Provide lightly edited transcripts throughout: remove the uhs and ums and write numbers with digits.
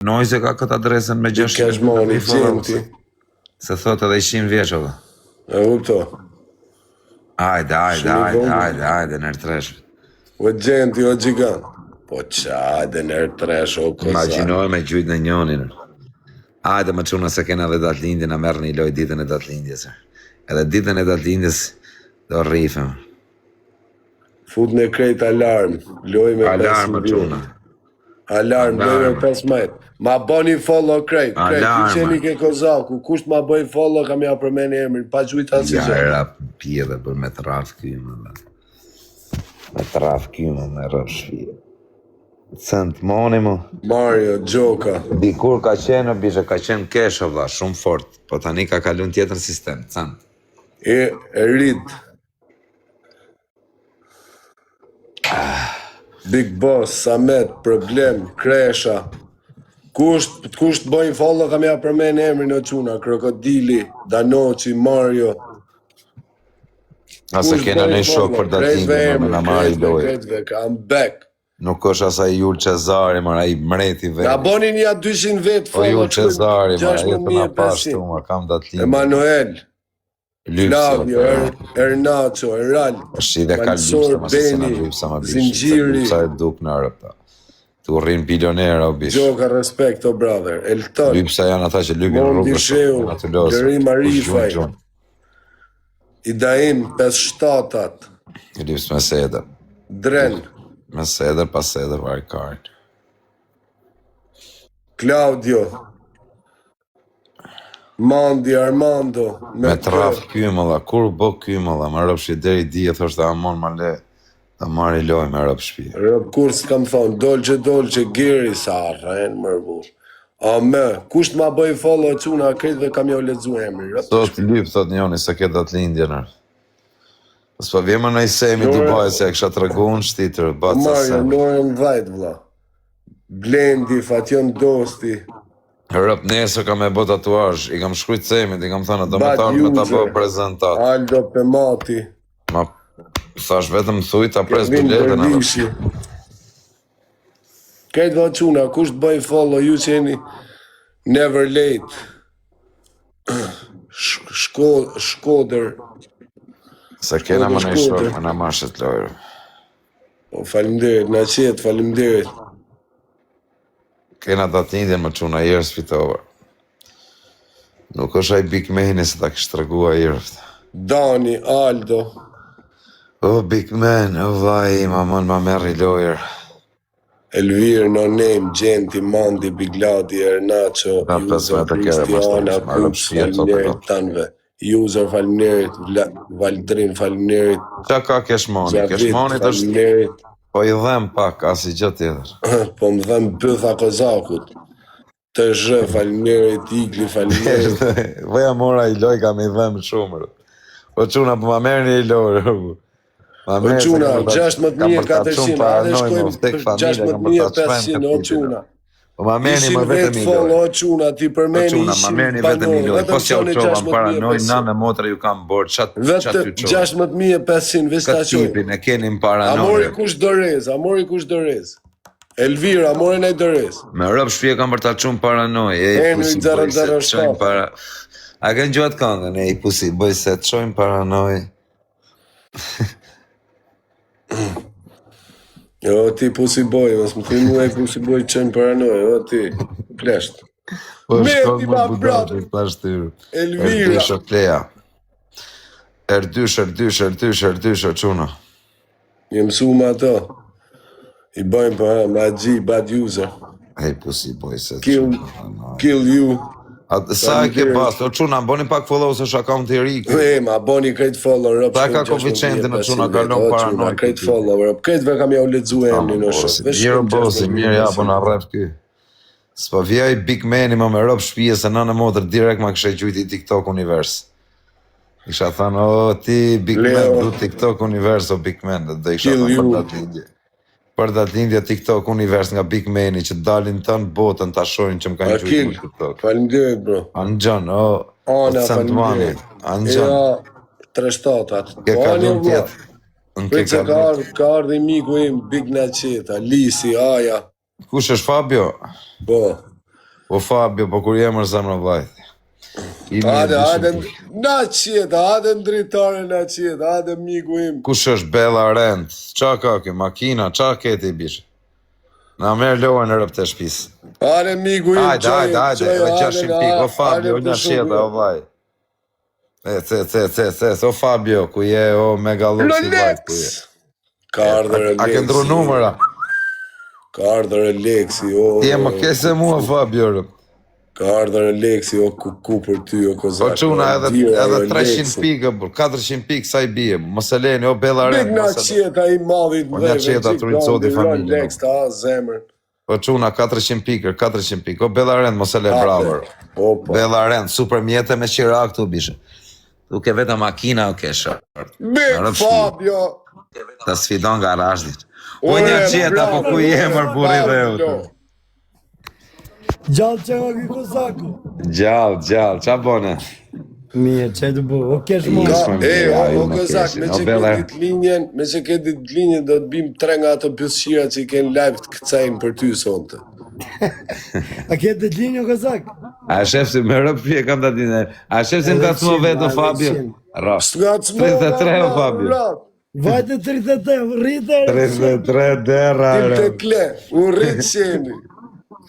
Noize ka këtë adresën me 600 Keshmoni, Gjenti. Se thot edhe 100 vjeç edhe. E kupto. Hajde, nërë tresh. O Gjenti, o gjigant. Po qajde nërë tresh, o kozak. Imaginoj me gjujt në njonin. Hajde më quna se kena dhe datlindje, na merë një loj ditën e datlindjes. Edhe ditën e datlindjes do rrifem. Fut në krejt alarm, loj me 5 Alarm më quna. Alarm, loj me 5 majt. Ma boni follow krejt, ju qeni ke kozaku, kusht ma bëj follow kam ja përmeni emrin, pa gjujt asë Ja, rap pje dhe për me traf kymë. Me traf kymë, me rëp shfirë. Cent moni mu. Mario, Gjoka. Dikur ka qenë, bishe ka qenë kesho vla, shumë fort, po tani ka kalun tjetër sistem, cent. E rrit. Big Boss, Samet, Problem, Kresha. Kusht bëjnë follow kam ja përmeni emrin o quna, Krokodili, Danoci, Mario. Ase kena një shok për datinjë, me në marri lojë. Krejtve, I'm back. Nuk është asaj Jul Qezari, mara i mreti vetë. Na boni një 200 vetë Po follow. Jul Qezari, mara jetë na pashtu, ma kam datinjë. Emanuel, Flavio, Ernaco, Eral, Shi dhe ka lypsa, ma se sena lypsa ma bish. Zingjiri. Lypsa e duk në rëpta. Tu rrin bilionera o bish. Gjoka respekt o brother, Elton, Lypsa janë ata që lypin Mondi rrugës. Sheu, Gjerim Arifaj, Idaim, 5-7-at, Lyps me sedër. Dren, Me sedër, pas sedër, vaj kartë. Claudio, Mandi, Armando, Me traf kymëlla, kur bë kymëlla, me rëp shi deri dje, thoshtë amon ma le, ta marri loj me rëp shpi. Rëp kur s'kam thonë, dolce, Giri, sa rrenë mërbull. A me, kusht ma bëj follow quna, krejt dhe kam jo ledzu emri, rëp. Thot lyp, thot njoni, se ke datë lindje nërë. S'pa vjema në i semi Dubai, se e kësha të rëgun shtitër, baca Mario, se. Norën vajt, vla. Blendi, Fatjon Dosti, Rëp nesër ka me bë tatuazh, i kam shkrujt semit, i kam thënë, do me tarë me ta bë prezentat. Aldo Pemati, Ma, thash vetëm thuj, ta pres Kevin biletën edhe. Berlishi. Krejt vë quna, kusht bëj follow, ju qeni never late. Shkoder, Se kena më në i shok, më në mashet lojrë. po falimderit, na qetë, falimderit. Kena datë lindjen më quna jërë s'fitova. Nuk është aj Big Mani se ta kështë tregua jërëft. Dani, Aldo, O Big Man, o vaj, ma mën ma merri lojrë. Elvir, No Name, Gjenti, Mandi, Bigladi, Ernaco, Ta User, 15 të kere, Kristiana, ma shtë Kups, falimderit tanve. User, falimderit, Valdrin, falimderit, Qa ka Keshmoni? Javit, Keshmonit është, falimderit. po i dhem pak, as i gjë tjetër. Po më dhem bëtha kozakut. Të zhë, falimderit, Igli, falimderit. Voja mora i loj ka me i dhem shumër. Po quna, po ma merë një i lojrë. O quna, 16.400, adhe shkojmë 16.500, o quna. Po ma merë një më vetëm i follow, lojrë. o quna, ti përmeni Po quna, ma merë një vetëm i lojrë. Po si au qova më paranoj, na me motra ju kam borë, qatë ju Vetë qova. 16.500, vës ta Këtë qojmë. tipin e keni më A paranoj. mori kush dërez, Elvira, a mori nej dërez. Me rëp shpje kam për ta qumë paranoj. Henry 007. A kënë gjuat këngën, i pusi bëj se të qojmë paranoj. Jo, ti pusi boj, mos më thuj mua pusi boj qenë paranoj, o ti, plesht. Meti ma brat, Elvira. Erdysh o kleja. Erdysh o quna. Një mësu ma ato. I bëjmë për magji, bad user. Hej pusi bëj se të qojmë paranoj. Kill you. Sa e ke pas, o quna, boni pak follow se është akaunt i ri. Ma boni krejt follow, rëp. Ta ka koeficientin në quna, kalon paranoj. Krejt follow, rëp. Krejtve kam ja u ledzu e emni në shok. Mirë bosi, mirë ja po në rref ky. S'pa vjaj Big Mani më me rëp shpije se në motër direkt ma kështë gjujti TikTok Univers. Isha thënë, o ti Big Man, du TikTok Univers o Big Man, dhe isha thënë për datë lindje. Për datë lindje TikTok Univers nga Big Mani që dalin tënë botën të ashojnë që më kanë gjujti në TikTok. Falimderit, bro. Anxhan, o, Ana, Sandmani, Anxhan. Ja, 3-7-at. Ke kalun tjetë. Për që ka ardhe i miku im, Big Nacheta, Lisi, Aja. Kush është Fabio? Po, O Fabio, po kur jemër zemra vllajt. Hajde, na qeta, hajde ndritare na qeta, hajde miku im. Kush është Bella Rent? Qa ka kjo, makina, qa keti bish? Na merë lojën në rëpë të shpis. Hajde miku im, Hajde, me 600 pikë, o Fabio, një qeta, o vaj. O Fabio, ku je, o megaluksi vajt, ku je. Ka ardhër e A ke ndru numëra? Ka ardhër e Leksi, o... Ti e më kese mua, Fabio, rëpë. Ka ardhër e Leksi, o ku për ty, o kozak. Po quna edhe 300 pikë, 400 pikë sa i bie, mos e leni, o Bella Rent. Big na qeta i madhit Nga qeta të rritëzodi familje. Lex, ta zemër. Po quna 400 pikë, o Bella Rent, mos e le bravo. Opa. Bella Rent, super mjete me qira këtu bishe. Tu ke vetë makina o ke shërë. Big Fabio. Ta sfidon nga rashdit. O një qeta, po ku jemër buri dhe u. Gjallë që nga ky kozaku. Gjallë, qa bone? Mirë, që të bu, o kesh mu. O kozak, me që ke ditë linjen do të bim 3 nga ato pësqira që i ken live të këcajnë për ty sonte. A ke të linjë o kozak? A shef si me rëpje kam të dinë. A shef si nga të më vetë o Fabio? Ro, 33 o Fabio. Vajte 33, rrite. 33 dera. Tim të kle, unë rritë qeni.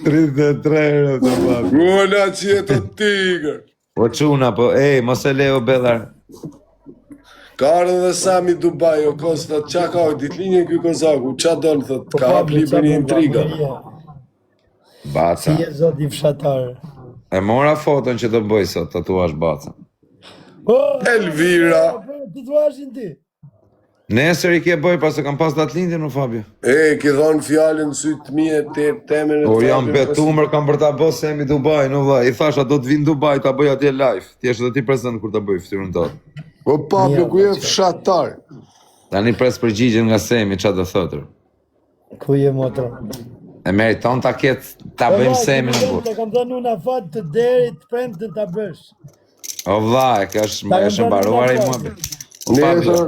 33 o Fabio. Unë qetë të tigër. Po quna, po, mos e leo Bellar. Ka ardhë dhe Sami Dubai, o Kosta, qa ka o ditë linje kjo kozaku, qa do në thët, ka hap liber një intriga. Baca. Si e zot i fshatarë. E mora foton që do bëj sot, tatuash Baca. Elvira. Tatuashin ti. Nesër i ke bëj, pas e kam pas datë lindjen, o Fabio. Ki thonë fjallin sytë mije të temen e të... Po jam betumër, kam për ta bëj Semi Dubai, në vla. I thasha, do të vinë Dubai, ta bëj atje live. Ti është dhe ti prezent kur ta bëj ftyrën tëtë. Po Pablo, ku je fshatar? Tani pres përgjigjen nga Semi, qa do thotër. Ku je motra? E meriton ta ketë, ta bëjmë Semi në burë. Kam dhënë unë afat të derit, prem të ta bësh. O vla, e ka është mbaruar i më. O Fabio,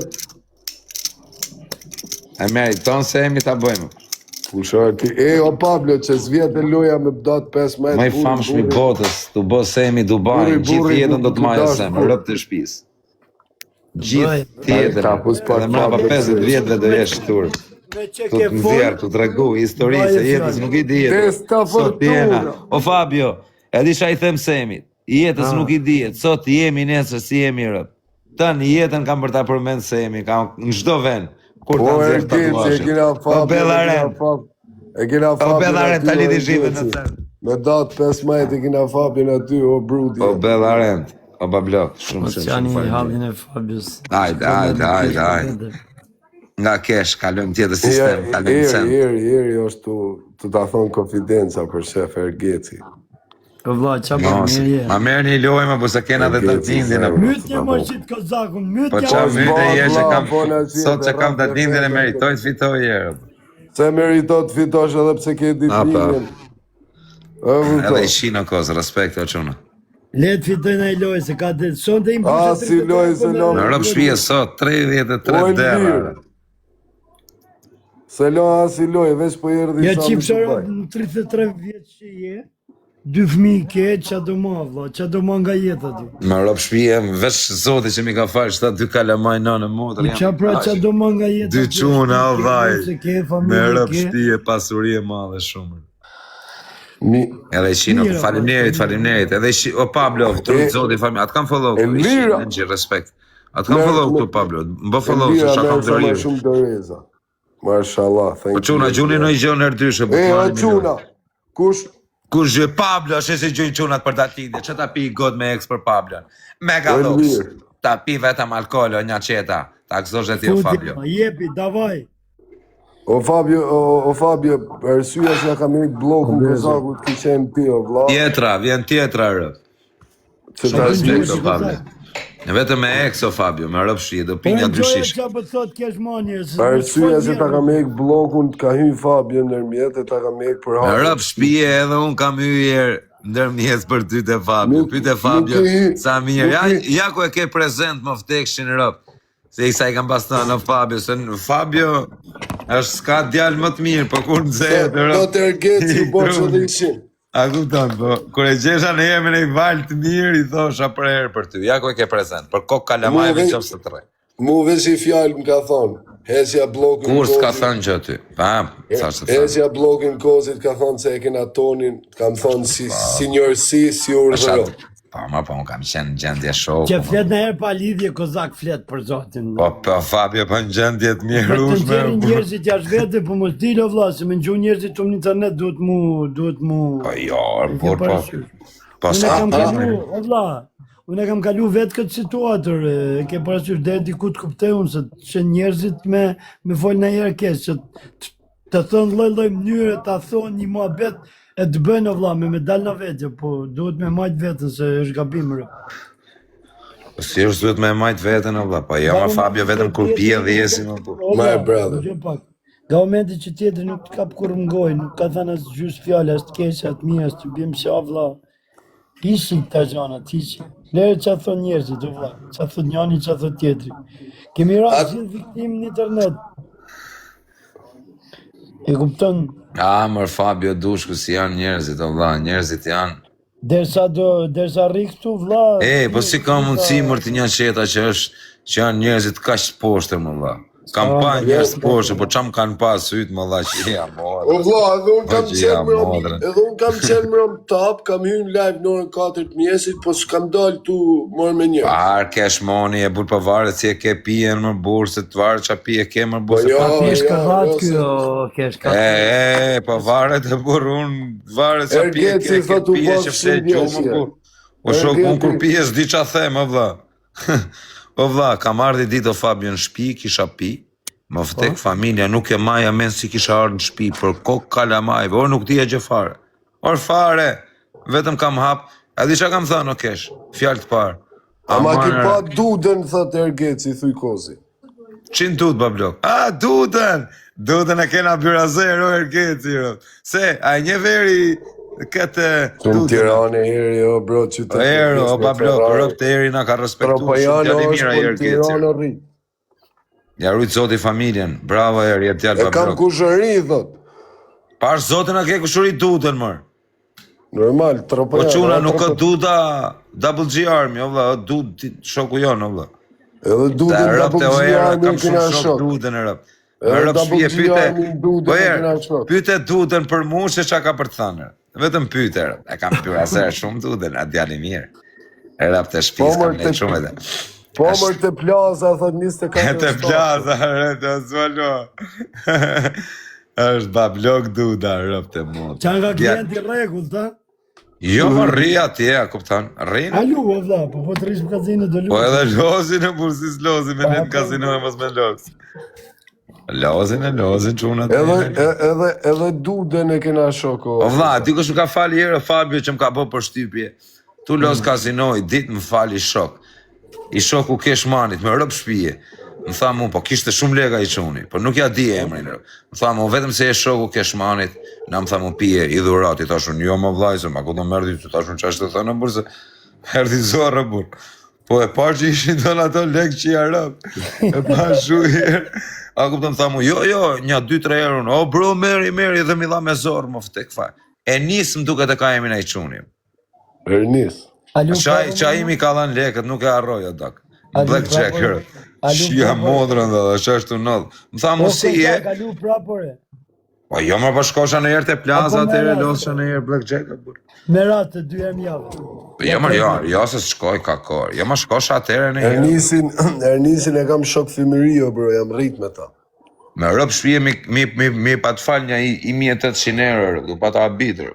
e meriton Semi ta bëjmë. Pushar ti, o Pablo, që s'vjet e loja me bdat 5 metë. Ma i famshmi botës, të bë Semi Dubai, gjithë jetën do të maja Semi, rëp të shpis. Gjithë jetën, edhe mrapa 50 vjetëve do jesh shturë. Tu të nëzjerë, tu të regu, histori, se jetës nuk i dijet. Sot jena, o Fabio, edhe isha i them Semit, jetës nuk i dijet, sot jemi nesër si jemi rëp. Tën jetën kam për ta përmend Semi, kam në çdo vend. Kur ta nxjerr tatuazhin. O Bella Rent. O Bella Rent, tali di zhivën në cërë. Me datë 15 e kina Fabin aty, o brudi. O Bella Rent, o bablok, shumë Qani hallin e Fabius. Ajde. Nga kesh, kalëm tjetër sistem, kalëm cent. Jeri është të ta thonë konfidenca për shef Ergeci. O vla, qa për mirë je? Ma merë një lojma, po se kena dhe të dindin e Mytje më qitë kozakun, mytje Po qa myte je që kam, sot që kam të dindin e meritoj të fitoj jere. Se meritoj të fitosh edhe pse ke ditë linjen. Edhe i shi në kozë, respekt o quna. Letë fitojnë e lojë, se ka të son të imbushe A, si lojë se lojë. Në rëpë shpije sot, 33 dera. Se lojë, si lojë, veç po jërë Ja qipshara në 33 vjetë që je, 2 fëmijë ke, qa do ma vla, qa do ma nga jetë aty. Në rëpë shpije, veç zoti që mi ka farë, shta 2 kalamaj në motër. Qa pra qa do ma nga jetë aty. 2 quna, o vaj, me rëpë shpije, pasurie madhe shumë. Edhe i shino, faleminderit, edhe i shino, o Pablo, trujtë zoti familje, atë kam follow, i shino, në gjithë respekt. Atë kam follow këtu, Pablo, më follow, që shakam të rrirë. Shumë të reza. Mashallah, thank you. Po quna, gjuni në i gjonë nërdyshë, o quna, kush? Kush gjë Pablo, është si gjujnë qunat për datindje, që ta pi god me eks për Pablo. Megalox, ta pi vetëm alkohol, o një qeta, ta këzosh dhe ti o Fabio. Jepi, davaj. O Fabio, përsyja që nga kam e bloku në këzaku të kishen ti, o vla. Tjetra, vjen tjetra rë. Që ta respekt o Fabio. Në vetëm me eks o Fabio, me rëpshi, do pinja dyshish. Përsyja që ta kam e blokun të ka hynë Fabio nërmjet e ta kam e për hapë. Me rëpshpije edhe unë kam hyjer ndërmjet për ty të Fabio. Pyte Fabio, sa mirë. Ja ku e ke prezent më vtekshin rëp. Se i sa i kam pas të në Fabio, se në Fabio është s'ka djallë më të mirë, për kur në zetë rëp. Do të ergeci, bo që dhe ishin. A kupton, po, kur e gjesha në herë me një valë të mirë, i thosha për herë për ty. Ja ku e ke prezent, për kokë kalamajve që ofse të rrej. Mu veç i fjallë më ka thonë, hesja blokin Kur s'ka thënë që ty? Pa, sa që thënë. hesja blokin kozit ka thonë se e kena tonin, kam thonë si sinjorësi, si urdhëro. Po, unë kam qenë në gjendje shoku. Që flet në herë pa lidhje, kozak flet për zotin. Po, Fabio, po në gjendje të mirë Të ushme. nxjerrin njerëzit jashtë vete, po mos dilo vlla, se më ngju njerëzit në internet duhet mu. Po jo, por po. Po Unë sa kam kalu, o vlla. Unë kam kalu vetë këtë situatër, e ke parasysh deri diku të kuptoj unë se që njerëzit me fol në herë keq, që të thonë lloj mënyre, ta thonë një muhabet e të bëjnë o vlla me dal në vete, po duhet me majt vetën se është gabim rë. Po si është duhet me majt vetën, o vlla, po jo ma Fabio vetëm kur pije dhe jesi më po. My brother. Nga momenti që tjetër nuk të kap kur më gojë, nuk ka thënë as gjysë fjallë, as të keqe, as të mirë, as të bimë se o vlla. Ishin këta gjanat, ishin. Lere që a thonë njerëzit, o vlla, që a thonë njani, që a thonë tjetëri. Kemi rrë gjithë viktimë në internet. E kupton, Mër Fabio dushku si janë njerëzit, o vlla, njerëzit janë. derisa rri këtu, vlla. Po si ka mundësi mër të një qeta që janë njerëzit kaq të poshtër, më vlla. Kam pa njerëz të poshtër, po çam kanë pas syt, më vlla, që ja modrë. O vlla, edhe unë kam që ja qenë modrë. më top, kam hyrë live në orën 4 të mjesit, po s'kam dalë tu morë me njerë. Par kesh moni e bur për varet si e ke pijen më burë, se të varet që pije ke më burë. jo, Kesh ka jo, rat jo, kjo, kesh ka rat. Po varet e burë unë, varet që pije Ergeci ke thot u pije bos që fle shumë gjumë djesje. burë. O shok, unë kur pije s'di qa them, o vlla. O vlla, kam ardhi ditë o Fabio në shpi, kisha pi, më vtek familja, nuk e maja men si kisha ardhë në shpi, për kokë kalamajve, or nuk dija gjë fare. Or fare, vetëm kam hap, a di qa kam thënë o kesh, fjallë të parë. Ama ki pa duden, thot Ergeci, thuj kozi. Qin dud, bablok? Duden! Duden e kena byrazer, o Ergeci, ro. Se, a një veri këtë Në duden. Tiranë e heri, o bro, qytet. O bablok, rëp të eri na ka respektu shumë Tropajano djali është mira i për Ergeci. Tiranë rri. Ja rujtë zoti familjen, bravo eri, jep djallë E kam bablok. kushëri, thot. Pash zotin a ke kushuri duden, mër. Normal, Po Tropajano. quna nuk ka duda Double G Army, o vlla, o dud shoku jonë, o vlla. Edhe Ta duden rëp double të o G era, Army kam kena shumë shok shok. duden e rëp. Edhe Me rëp double shpije G pyte, Army duden po e erë, kena shok. pyte duden për mu se qa ka për të thënë. Vetëm pyte, rëp. E kam pyte asër shumë duden, a djali mirë. E rëp të shpis, kam lejtë shumë edhe. Po mërë të plaza, thot 24 Të plaza, rë, të zvalo. është bablok duda, rëp të mund. Qa nga klienti regull, ta? Jo, më rri atje, a kuptan, rri në. Alu, o vlla, po të rish në kazinë do Po lu. edhe lozin e bursis lozin, me një në kazino e mos me loz. Lozin, quna të Edhe duden e kena shoko. O vlla, ti kush më ka fali herë Fabio që më ka bë për shtypje. Tu loz kazinoj, ditë më fali shok. I shoku kesh manit, me rëp shpije. Më tha mu, po kishte shumë lega i quni, po nuk ja di emrin. Më tha mu, vetëm se e shoku kesh manit, na më tha mu pije, i dhurat, i thashun, jo më vlajse, ma ku do merdi, të thashun qash të thënë, burse, merdi zorë, bur. Po e parë që ishin të në ato lek që i arab, e pa shujer. A kuptëm, tha mu, jo, një 2-3 herë unë, o bro, meri, dhe mi dha me zorë, më fëtek faj. E nisë më duke të ka emin e i quni. Ernis. Qa imi ka dhanë leket, nuk e arroj, o dak. Blackjack, shia modrën dhe shashtu nëllë. Më tha mu si e... Kalu prapore. Po jo më shkosha në herë të plaza, të herë losha në herë Blackjack. Me ratë të 2 herë javë. Jo më jo se shkoj ka korë. Jo më shkosha të herë në herë. Ernisin e kam shok fimirio, bro, jam rrit me ta. Me rëp shpije mi pa të falë një 1.800 euro, du pa të abitër.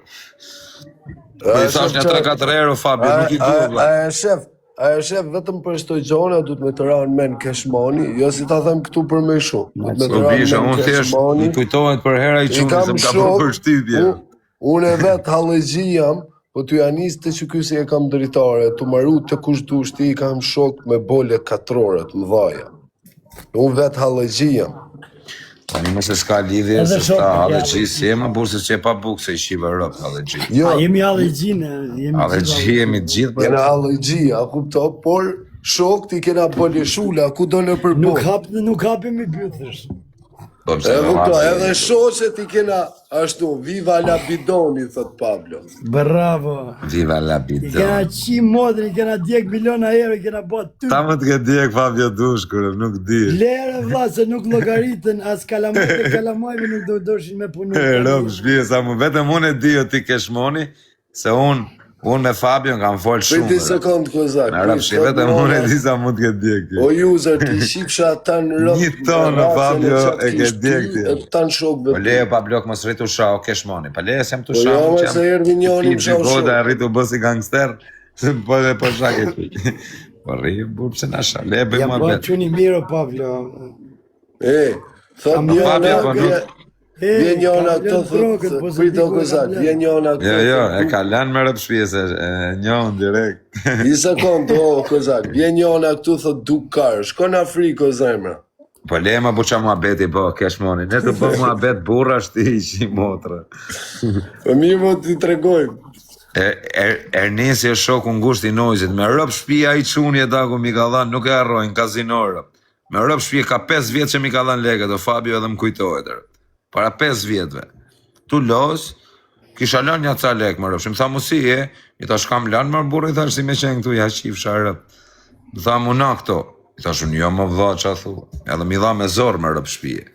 Po i thash një 3-4 euro, Fabio, nuk i du, A e shef vetëm për shto gjona du të me të ranë men cash money, jo si ta them këtu për me shumë. Po bisha, unë thjesht, më kujtohet për hera i qunë, se më ka për shtypje. Unë e vetë halëgji jam, po t'u janis të që kysi e kam dritare, t'u maru të kush du shti i kam shok me bole 4 orët, më dhaja. Unë vetë halëgji jam. Tani mëse s'ka lidhje, se s'ta halëgji, si e më burë se që e pa bukë se i shive rëp halëgji. A jemi halëgjinë, halëgji jemi gjithë për... Jena halëgji, a kupto, por shok ti kena bole shula, ku do në përbol. Nuk hapim i bythësh. Po pse E do kuptoj, hapë? edhe shoqet i kena ashtu, viva la bidoni, thot Pablo. Bravo. Viva la I kena bidon. qi modrin, i kena djek miliona euro, i kena bot ty. Ta më të ke djek Fabio Dushkur, nuk di. Lere vlla se nuk llogaritën as kalamajt e kalamajve nuk do doshin me punu. Rob shpije sa më vetëm unë e di o ti ke shmoni, se unë me Fabio kam folë shumë. Priti sekund kozak. Me rap shqip, vetëm unë e di sa mund të ke djek ti. O user, ti shifsha tan rëp. Një tonë, Fabio, e ke djek ti. E tan shokve. Po leje pa blok mos rritu sha, o ke shmoni. Pa leje se jam të Po sha, jo, që se erdhi njoni më shau shok. shok. E rritu bësi gangster, po dhe po shake ti. Po rri, burë pse na sha, leje bëj Ja mua po bet. çuni mirë Pavlo. Thot njona, Fabio, po vjen njona këto thot, prito kozak, vjen njona këto. Jo, e ka lanë me rëp shpije se e njohën direkt. Një sekund, o kozak, vjen njona këtu thot dukar, shko në Afrikë o zemra. Po leje ma buqa mua beti, po, ke shmoni. Ne të bëj mua bet burra shti i motra. Po mirë mo t'i tregojmë. Ernesi e shoku ngusht i nojzit, me rëp shpija i quni e dagu mi ka dhanë, nuk e arrojnë, kazino rëp. Me rëp shpija ka 5 vjetë që mi ka dhanë leket, o Fabio edhe më kujtojët rëp. Para 5 vjetëve. Tu los, kisha lanë një ca lek më rëp, që më tha mu si e, i ta shkam lanë më burë, i thash si me qenë këtu, ja qifsha rëp. Më tha mu na këto, i thash unë jo më vdha që a thua, edhe mi dha me zorë me rëp shpije.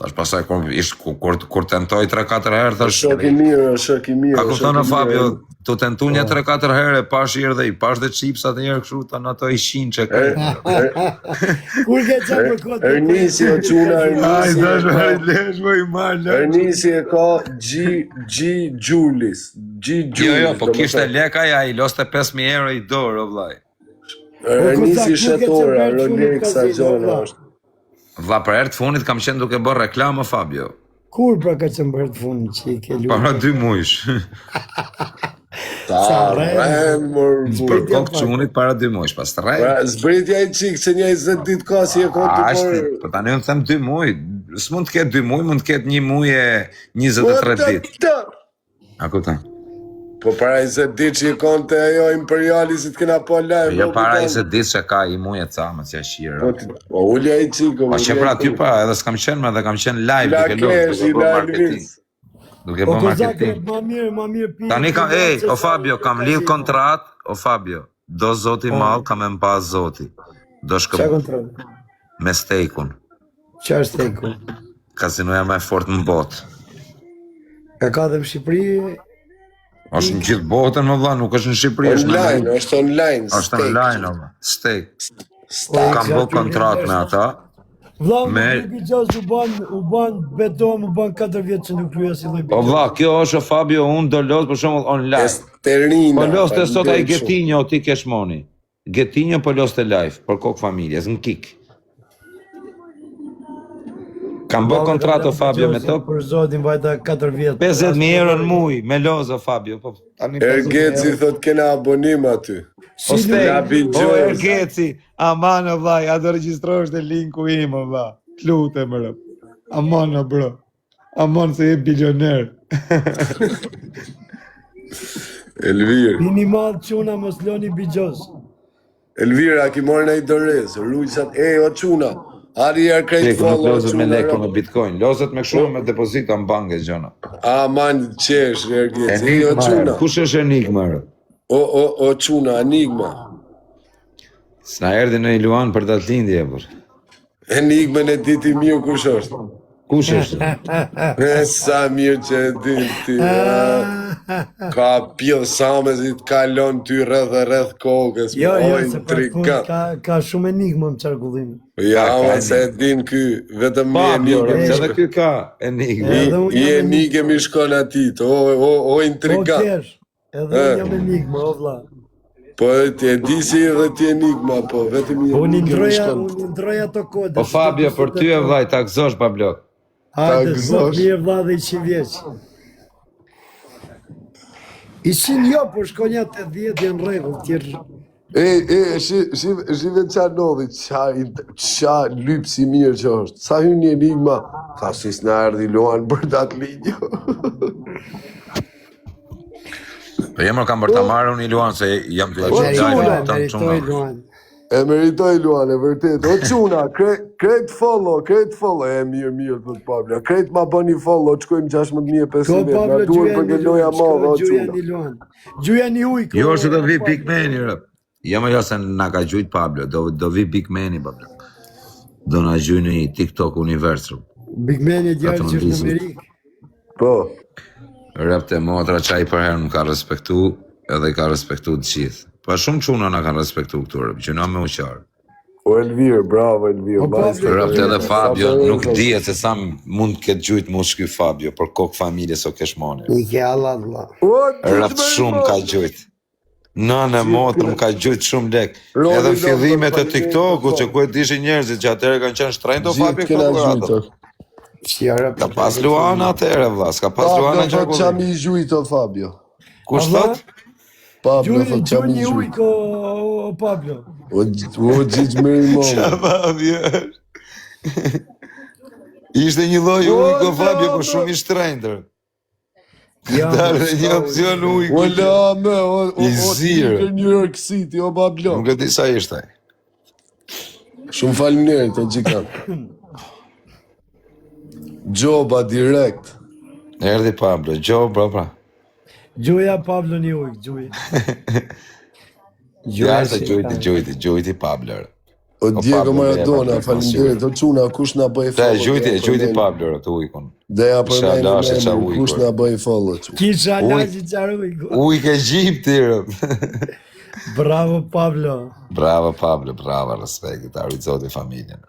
Tash pasaj kur tentoj 3-4 herë, thash... Shok i mirë, shok i mirë. A kuptonë Fabio, tu tentu një 3-4 herë, pash i dhe i pash dhe qipsat njerë kështu, ta në ato i shinë që kërë. Kur ke qa për kote? Ernisi o quna, Ernisi e ka... lesh më i marrë, Ernisi e ka G. Gjulis. G. Gjulis. Jo, po kishte leka ja, i loste 5.000 euro i dorë, o vlaj. Ernisi shetora, Rolexa, gjona është. Vla, për herë të funit kam qenë duke bërë reklamë, Fabio. Kur pra ka që më bërë të funë që i ke luë? Para 2 mujsh. Ta remër, Për kokë që unit para 2 mujsh, pas të rejë. Zbritja i qikë që një 20 ditë ka si e konti Ashti, për... po tani unë them 2 muj. S'mund të ketë 2 muj, mund të ketë 1 muj e 23 ditë. A kupton? Po para 20 ditë që i konte ajo imperiali si t'kena po live. Jo para 20 ditë që ka i muj e ca, më që e shirë. Po ullja i qikë. Po që pra ty pa, edhe s'kam qenë me, edhe kam qenë live, duke lojë, duke bërë marketing. Duke Po bërë kozake, marketing. ma mirë pi. Tani kam, o Fabio, kam lidh kontrat, o Fabio, do zoti mall, kam e mpa zoti. Do Qa shkëm kontrol? me stejkun. Qa është teku? Kazinoja më e fort në botë. Ka dhe në Shqipëri? Është në gjithë botën, më vlla, nuk është në Shqipëri, është në Online, është online. është online, o vlla. Stejk. Stake. Kam bë kontrat me ata. Vlla, Me- më Bigjoz u ban beton, u ban 4 vjetë që nuk kryeja si lloj O Bigjoz. vlla, kjo është o Fabio, unë do los për shembull online. Esterina. Po los të sot ai Getinjo, ti ke shmoni. Getinjo po los të live, për kokë familjes, në kik. Kam bë kontratë o Fabio me to. Për zotin vajta 4 vjetë. 50.000 euro në muj, me lozo Fabio. Po, tani 50.000 Ergeci thot kena abonim aty. O stej, Labi o Gjoz. Ergeci, aman o vlaj, a do regjistrosh të linku im o vla. Lutem rë. Aman o bro. Aman se je bilioner. Elvir. Minimal quna mos loni Bigjoz. Elvira, ki morë në i dorez. Rujqat, o quna. Ari er Ti krejt ku nuk follow lozët me quna. lekë me bitcoin. Lozët me kështu me depozita në banke gjona. Aman qesh, Ergeci. O Enigma, quna. kush është Enigma rë? O quna, enigma. S'na erdi në Iluan për datë lindje, për. Enigmen e diti miu kush është. Kush është? Sa mirë që e din ti. Ka pjell same si t'kalon ty rreth kokës. Jo, oj, se për fund intrigant. ka shumë enigma në qarkullim. Ja, ka se e din ky, vetëm mi Fabio, enigme. rë, edhe ky ka Enigma. Edhe unë I jam enigme i shkon atit, o Po intrigant. kesh, edhe unë jam enigma, o vlla. Po ti e di si edhe ti enigma, po vetëm i Unë enigme i ndroja, shkon. unë ndroja to kode. Po Fabio, për ty e vllaj, ta gëzosh pa blok. Hajde, ta sot gëzosh. mirë vlla dhe 100 vjeç. Ishin jo, por shkonja 80 janë rregull, tjerë. Shive qa nodhi, qa lypsi mirë që është. Sa hy një enigma, tha si s'na erdi Luan për datë linjo. Po jemër kam bërë ta marrë unë i Luan, se jam të Po jaqë çuna, gjajnë, të meritoi çuna. Luan. E meritoj Luan, e vërtet. O quna, krejt follow, e mirë, thot Pablo. Krejt ma bëni follow, qkojmë 16.500, na duhet për gëlloja madhe, o quna. Gjuja një ujko. Jo, se do vi Big Mani, rëp. Jema jo se na ka gjujt Pablo, do vi Big Mani, Pablo. Do na gjuj në TikTok univers, rëp. Big Mani djarë që është në Amerikë. Po. Rëp të motra qaj për herë më ka respektu, edhe ka respektu të gjithë. Pa shumë quna na kanë respektu këtu, rëp, që na me uqarë. O Elvir, bravo Elvir. Rëp të edhe Fabio, nuk dihet se sa mund këtë gjujt mu shky Fabio, për kokë familje so keshmoni. I ke Allah, Allah. Rëp shumë ka gjujt. Nënë motrë më ka gjujt shumë lek. Edhe në fillimet e TikToku, që ku e dishin njerëzit, që atëre kanë qenë shtrejnë do Fabio këto kuratë. Ka pas Luana atëre, vla, s'ka pas Luana në Pablo, qam i gjujt o Fabio. Kush thot? Pablo, thot qam i Gjuni gjujt. ujko, Pablo. O gjithë me i Qa Fabio? Ishte një loj ujko Fabio, po shumë i shtrejndër. Dalë një opcion ujko. O la me, I zirë. New York City, o Pablo. Nuk e di sa ishte. Shumë faleminderit, o gjikan. Gjoba direkt. Erdi Pablo, gjo, pra. Gjuja Pablo një ujk, gjuja. Ja se gjujti Pablo. O Diego Maradona, faleminderit, o quna, kush na bëj Te, follow. gjujti Pablo, të ujkon. Deja për Kisha lashe qa me ujko. kush na bëj follow. Quna. Kisha lashi qarë ujko. Ujk e gjipti, Bravo Pablo. Bravo Pablo, bravo, respekti, ta rrizoti familjen.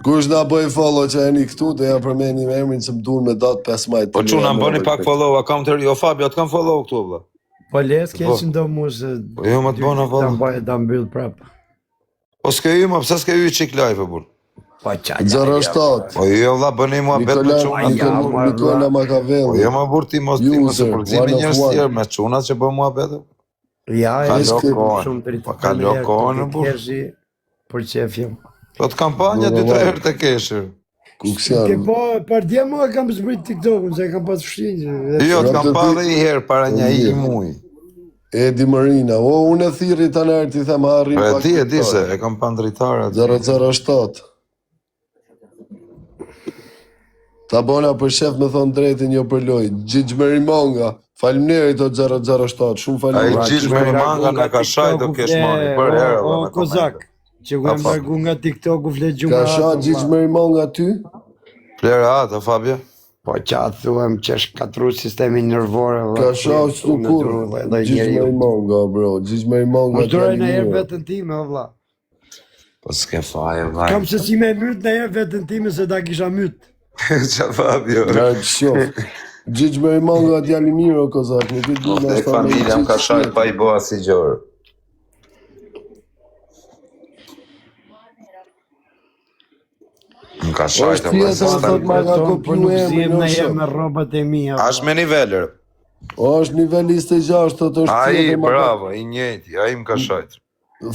Kush na bëj follow që e një këtu, deja përmeni me emrin që më duhen me datë 5 majtë. Po quna, më bëni pak follow, account të ri, o Fabio, të kam follow këtu, vla. Po les keqin do mu se... Po jo, më të bëna follow. Da mbyll prap. Po s'ke ju, ma pëse s'ke ju qik live, bur. Po qa 07. Po jo, vla, bëni mua bet me quna. Nikola Po Machiavelli. jo, ma bur ti mos ti mos e User, përgzimi one of njërës one. tjerë me quna që bë mua betë. Ja, Kalo e kohën, po kalo kohën, bur. Për qefjëm. Po të kampanja 2-3 herë të keshër. Ke Kuksian. po, për dje mua kam zbrit TikTokun, se kam pas fshinjë. Jo, të kam pa dhe i herë para një i muj. Edi Marina. O, unë e thiri të nërë ti them harrim Po e pak. di se, e kam pa në dritarë. 007. Ta bona për shef me thonë drejtin jo për loj. Gjigj Merimonga. Faleminderit o 007. Shumë A i faleminderit. gjilë me një manga në ka shaj do kesh mani, për herë dhe O, me Kozak, komente. që ku e mërgu nga TikToku fle gjumë. Ka sha Gjigj Merimonga ty? Plere atë, Fabio? Po qa thuem që është katru sistemi nervore. Ka sha që kur? Gjigj Merimonga, bro. Gjigj Merimonga. Më dorë në herë vetën time, o vlla. Po s'ke faje, vaj. Kam se si me myt në herë vetën time se ta kisha myt. Qa Fabio? Nga të shof. Gjigj Merimonga djali mirë o Kozak. Nuk i du Tek familja më ka shajt pa i bëha si gjorë. Më ka shajt e tjetër, vëzë thot ma ka Po kopju nuk emrin zjem o në herë shok. me rrobat e mia. Ash me nivelër. O, është nivel 26, thot është A i, tjetër ma ka... bravo, i njëti, a i më ka shajt.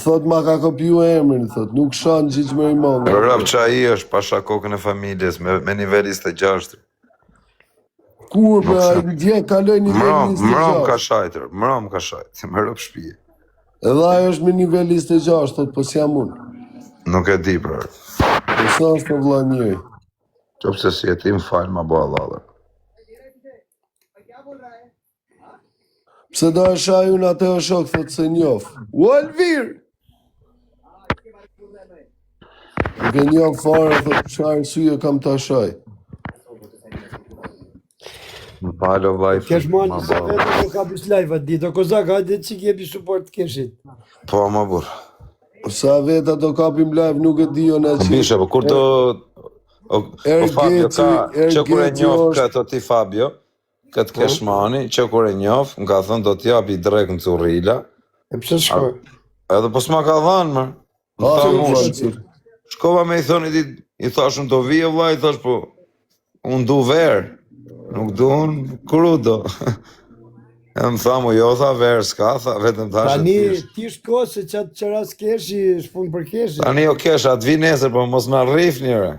Thot ma ka kopju emrin, thot. Nuk shan Gjigj Merimonga. Rëp që a i është pasha kokën e familjes me nivel 26. Kur, pra, dje kaloj nivel Mram ka 26. shajtër, mram ka shajt, me rëp shpije. Edhe ajo është me nivel 26, thot, po si jam unë. Nuk e di, për. Po sa është po vlla njëri. Qopse si e ti më falë ma bo Allah. Pse do e shaj unë atë o shok, thot se njof. U Elvir! Nuk e njof fare, thot, qa arsye kam ta shaj. Më falë o vaj. Kesh mani se vetë do kapis live atë ditë. O Kozak, hajde që jepi support keshit. Po, më burë. Sa veta do kapim live, nuk e di o në që... Bishe, po kur do... O Fabio ka, që kur e njof këtë ti Fabio, këtë keshmani, që kur e njof, më ka thënë do t'japi drek në Currila, E pse shkoj? edhe po s'ma ka dhanë, më. Më Ha, tha nuk mush, falë, shkova me i thoni ti, i thash unë do vije vla, i thash po, unë du verë, nuk du unë krudo. E më tha mu, jo tha verë, s'ka, tha, vetëm thash e Tani t'kish. ti shko se qatë qëras keshi, shpun për keshi. Tani jo kesh, atë vi nesër, po mos në rrif njëre.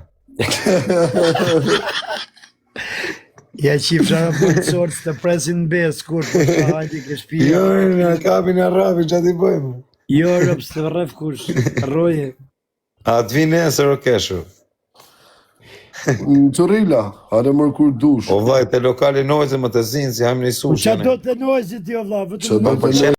Ja qifsha për të sortë të presin në besë, kur për të hajti ke shpia. Jo, në kapin e rafi, që ati bëjmë. Jo, rëp, së rref kush, roje. A të vinë nesër o keshur? Në Qorilla, hare mërë kur dush. O vllai, te lokali nojze më të zinë, si jam një Po qa sushi. do të nojzit jo, vlla, Qa do vetëm të